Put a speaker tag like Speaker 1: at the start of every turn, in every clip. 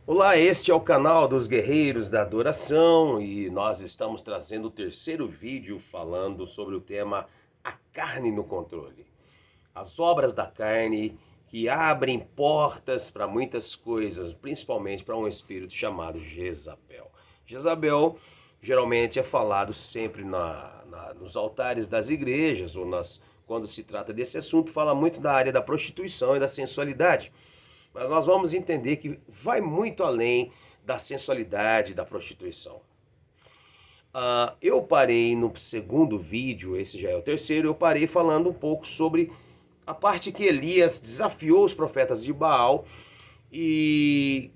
Speaker 1: Olá, este é o canal dos Guerreiros da Adoração e nós estamos trazendo o terceiro vídeo falando sobre o tema A Carne no Controle. As obras da carne que abrem portas para muitas coisas, principalmente para um espírito chamado Jezabel. Jezabel geralmente é falado sempre nos altares das igrejas ou quando se trata desse assunto, fala muito da área da prostituição e da sensualidade. Mas nós vamos entender que vai muito além da sensualidade, da prostituição. Eu parei no segundo vídeo, esse já é o terceiro, eu parei falando um pouco sobre a parte que Elias desafiou os profetas de Baal e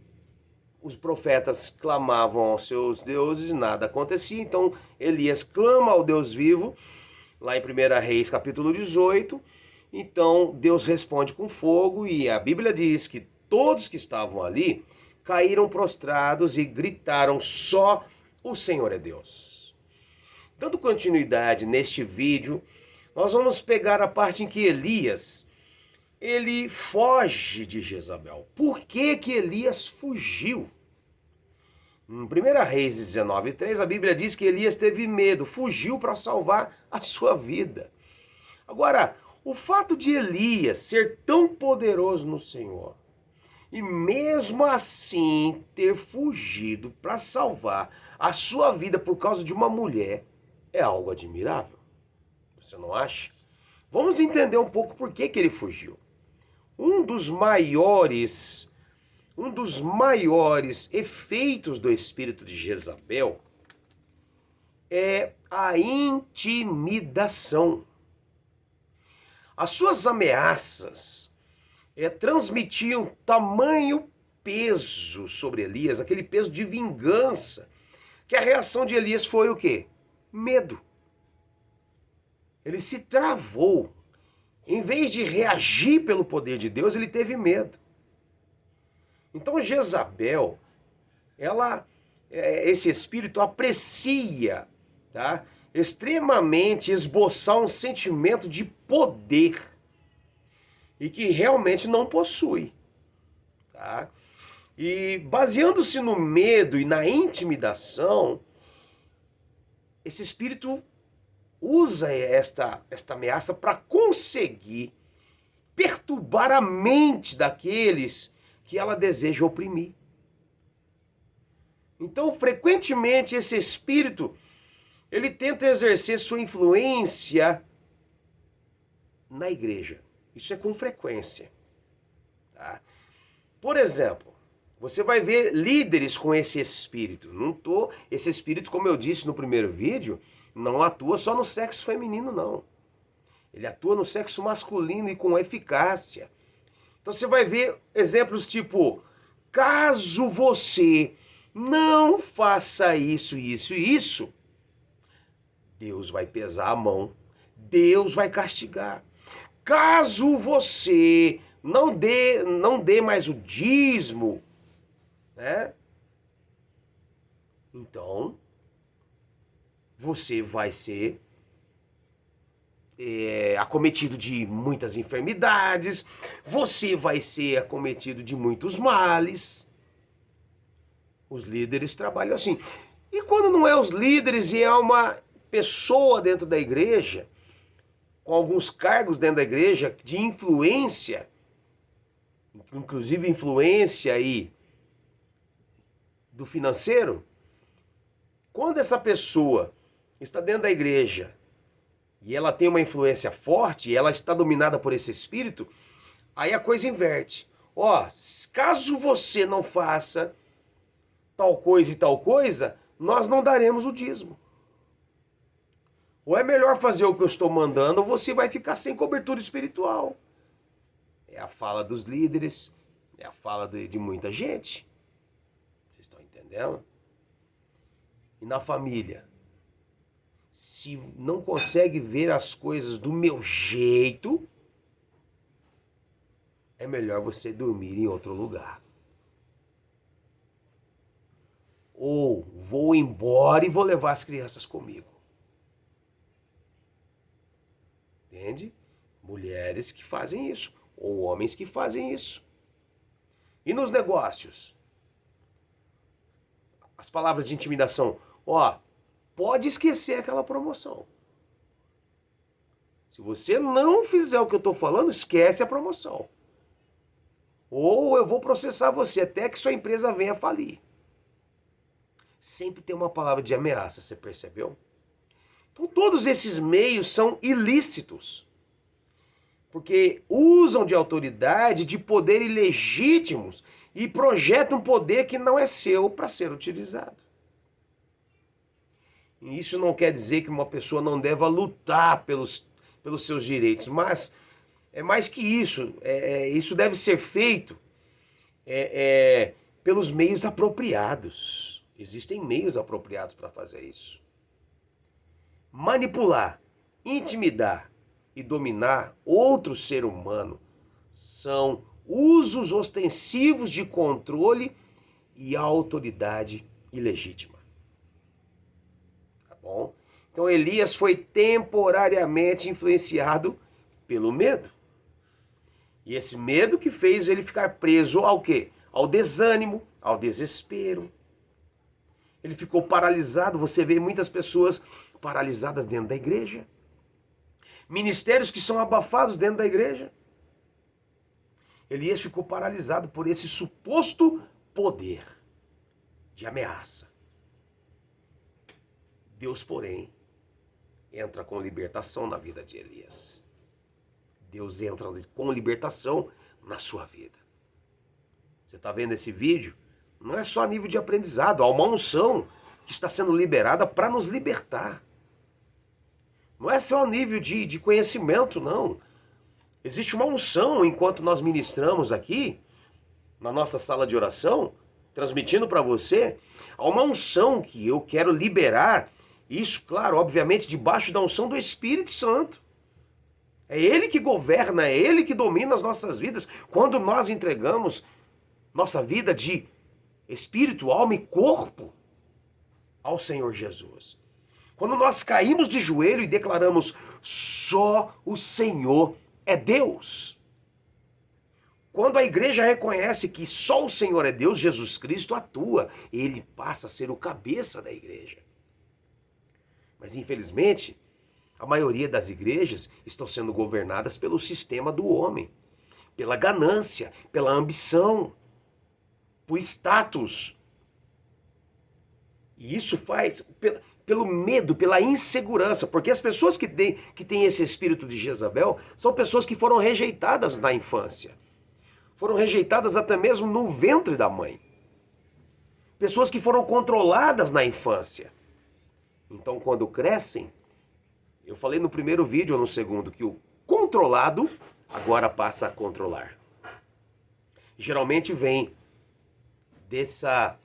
Speaker 1: os profetas clamavam aos seus deuses e nada acontecia. Então Elias clama ao Deus vivo, lá em 1 Reis capítulo 18. Então Deus responde com fogo e a Bíblia diz que todos que estavam ali caíram prostrados e gritaram: só o Senhor é Deus. Dando continuidade neste vídeo, nós vamos pegar a parte em que Elias ele foge de Jezabel. Por que que Elias fugiu? Em 1 Reis 19:3, a Bíblia diz que Elias teve medo, fugiu para salvar a sua vida. Agora, o fato de Elias ser tão poderoso no Senhor e mesmo assim ter fugido para salvar a sua vida por causa de uma mulher é algo admirável. Você não acha? Vamos entender um pouco por que que ele fugiu. Um dos maiores efeitos do espírito de Jezabel é a intimidação. As suas ameaças transmitiam tamanho peso sobre Elias, aquele peso de vingança, que a reação de Elias foi o quê? Medo. Ele se travou. Em vez de reagir pelo poder de Deus, ele teve medo. Então Jezabel, esse espírito aprecia, tá, extremamente esboçar um sentimento de poder e que realmente não possui, tá? E baseando-se no medo e na intimidação, esse espírito usa esta ameaça para conseguir perturbar a mente daqueles que ela deseja oprimir. Então, frequentemente, esse espírito, ele tenta exercer sua influência na igreja. Isso é com frequência. Tá? Por exemplo, você vai ver líderes com esse espírito. Esse espírito, como eu disse no primeiro vídeo, não atua só no sexo feminino, não. Ele atua no sexo masculino e com eficácia. Então você vai ver exemplos tipo: caso você não faça isso, isso e isso, Deus vai pesar a mão, Deus vai castigar. Caso você não dê mais o dízimo, né? Então você vai ser acometido de muitas enfermidades, você vai ser acometido de muitos males. Os líderes trabalham assim. E quando não é os líderes e é uma pessoa dentro da igreja, com alguns cargos dentro da igreja de influência, inclusive influência aí do financeiro, quando essa pessoa está dentro da igreja e ela tem uma influência forte, e ela está dominada por esse espírito, aí a coisa inverte. Ó, caso você não faça tal coisa e tal coisa, nós não daremos o dízimo. Ou é melhor fazer o que eu estou mandando, ou você vai ficar sem cobertura espiritual. É a fala dos líderes, é a fala de muita gente. Vocês estão entendendo? E na família? Se não consegue ver as coisas do meu jeito, é melhor você dormir em outro lugar. Ou vou embora e vou levar as crianças comigo. Entende? Mulheres que fazem isso, ou homens que fazem isso. E nos negócios? as palavras de intimidação. Ó, pode esquecer aquela promoção. Se você não fizer o que eu estou falando, esquece a promoção. Ou eu vou processar você até que sua empresa venha falir. Sempre tem uma palavra de ameaça, você percebeu? Então todos esses meios são ilícitos. Porque usam de autoridade, de poder ilegítimos e projetam poder que não é seu para ser utilizado. E isso não quer dizer que uma pessoa não deva lutar pelos seus direitos, mas é mais que isso. Isso deve ser feito pelos meios apropriados. Existem meios apropriados para fazer isso. Manipular, intimidar e dominar outro ser humano são usos ostensivos de controle e autoridade ilegítima. Tá bom? Então Elias foi temporariamente influenciado pelo medo. E esse medo que fez ele ficar preso ao quê? Ao desânimo, ao desespero. Ele ficou paralisado. Você vê muitas pessoas paralisadas dentro da igreja. Ministérios que são abafados dentro da igreja. Elias ficou paralisado por esse suposto poder de ameaça. Deus, porém, entra com libertação na vida de Elias. Deus entra com libertação na sua vida. Você está vendo esse vídeo? Não é só a nível de aprendizado, há uma unção que está sendo liberada para nos libertar. Não é só a nível de conhecimento, não. Existe uma unção enquanto nós ministramos aqui, na nossa sala de oração, transmitindo para você, há uma unção que eu quero liberar. Isso, claro, obviamente, debaixo da unção do Espírito Santo. É Ele que governa, é Ele que domina as nossas vidas. Quando nós entregamos nossa vida de espírito, alma e corpo ao Senhor Jesus. Quando nós caímos de joelho e declaramos, só o Senhor é Deus. Quando a igreja reconhece que só o Senhor é Deus, Jesus Cristo atua. Ele passa a ser o cabeça da igreja. Mas infelizmente, a maioria das igrejas estão sendo governadas pelo sistema do homem, pela ganância, pela ambição, por status. E isso faz pelo medo, pela insegurança, porque as pessoas que têm esse espírito de Jezabel são pessoas que foram rejeitadas na infância. Foram rejeitadas até mesmo no ventre da mãe. Pessoas que foram controladas na infância. Então, quando crescem, eu falei no primeiro vídeo ou no segundo que o controlado agora passa a controlar. Geralmente vem desse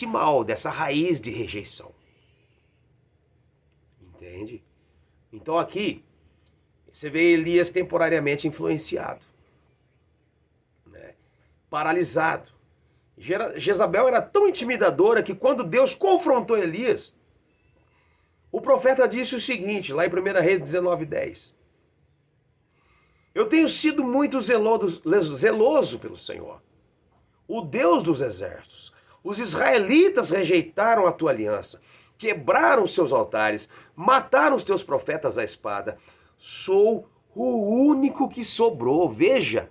Speaker 1: mal, dessa raiz de rejeição. Entende? Então aqui, você vê Elias temporariamente influenciado, né? Paralisado. Jezabel era tão intimidadora que quando Deus confrontou Elias, o profeta disse o seguinte, lá em 1 Reis 19:10. Eu tenho sido muito zeloso pelo Senhor, o Deus dos exércitos. Os israelitas rejeitaram a tua aliança, quebraram os seus altares, mataram os teus profetas à espada. Sou o único que sobrou. Veja,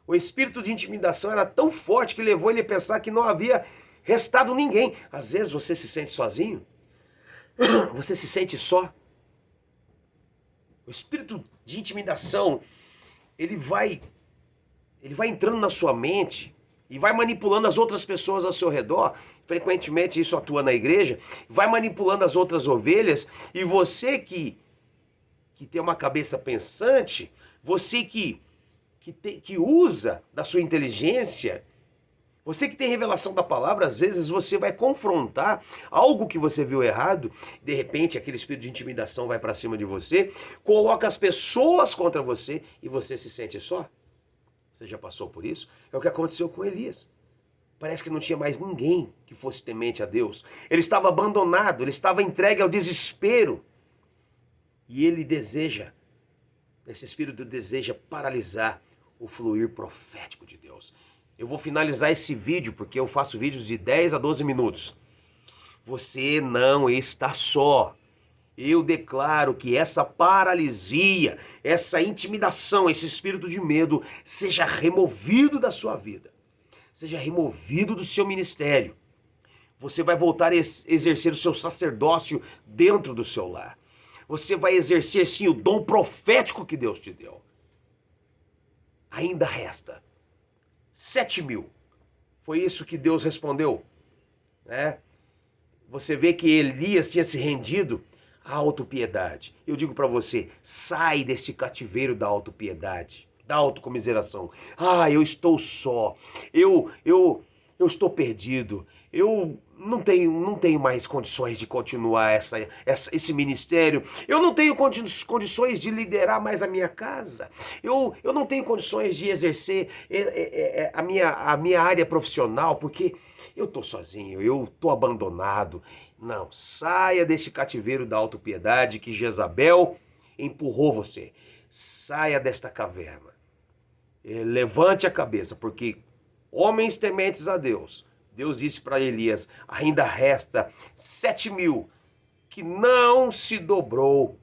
Speaker 1: o espírito de intimidação era tão forte que levou ele a pensar que não havia restado ninguém. Às vezes você se sente sozinho, você se sente só. O espírito de intimidação, ele vai entrando na sua mente e vai manipulando as outras pessoas ao seu redor. Frequentemente isso atua na igreja. Vai manipulando as outras ovelhas. E você que tem uma cabeça pensante, você que usa da sua inteligência, você que tem revelação da palavra, às vezes você vai confrontar algo que você viu errado, de repente aquele espírito de intimidação vai para cima de você, coloca as pessoas contra você e você se sente só. Você já passou por isso? É o que aconteceu com Elias. Parece que não tinha mais ninguém que fosse temente a Deus. Ele estava abandonado, ele estava entregue ao desespero. E esse espírito deseja paralisar o fluir profético de Deus. Eu vou finalizar esse vídeo porque eu faço vídeos de 10 a 12 minutos. Você não está só. Eu declaro que essa paralisia, essa intimidação, esse espírito de medo seja removido da sua vida. Seja removido do seu ministério. Você vai voltar a exercer o seu sacerdócio dentro do seu lar. Você vai exercer sim o dom profético que Deus te deu. Ainda resta 7.000. Foi isso que Deus respondeu, né? Você vê que Elias tinha se rendido à autopiedade. Eu digo para você, sai desse cativeiro da autopiedade, da autocomiseração. Ah, eu estou só. Eu estou perdido. Eu não tenho mais condições de continuar esse ministério. Eu não tenho condições de liderar mais a minha casa. Eu não tenho condições de exercer a minha área profissional porque eu estou sozinho, eu estou abandonado. Não, saia desse cativeiro da autopiedade que Jezabel empurrou você. Saia desta caverna. Levante a cabeça, porque homens tementes a Deus, Deus disse para Elias, ainda resta 7.000 que não se dobrou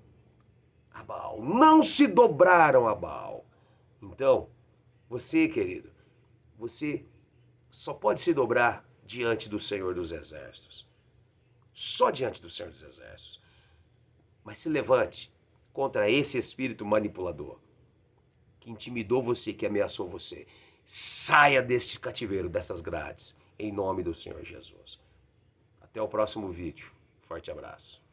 Speaker 1: a Baal, não se dobraram a Baal. Então, você, querido, você só pode se dobrar diante do Senhor dos Exércitos. Só diante do Senhor dos Exércitos. Mas se levante contra esse espírito manipulador que intimidou você, que ameaçou você. Saia deste cativeiro, dessas grades, em nome do Senhor Jesus. Até o próximo vídeo. Forte abraço.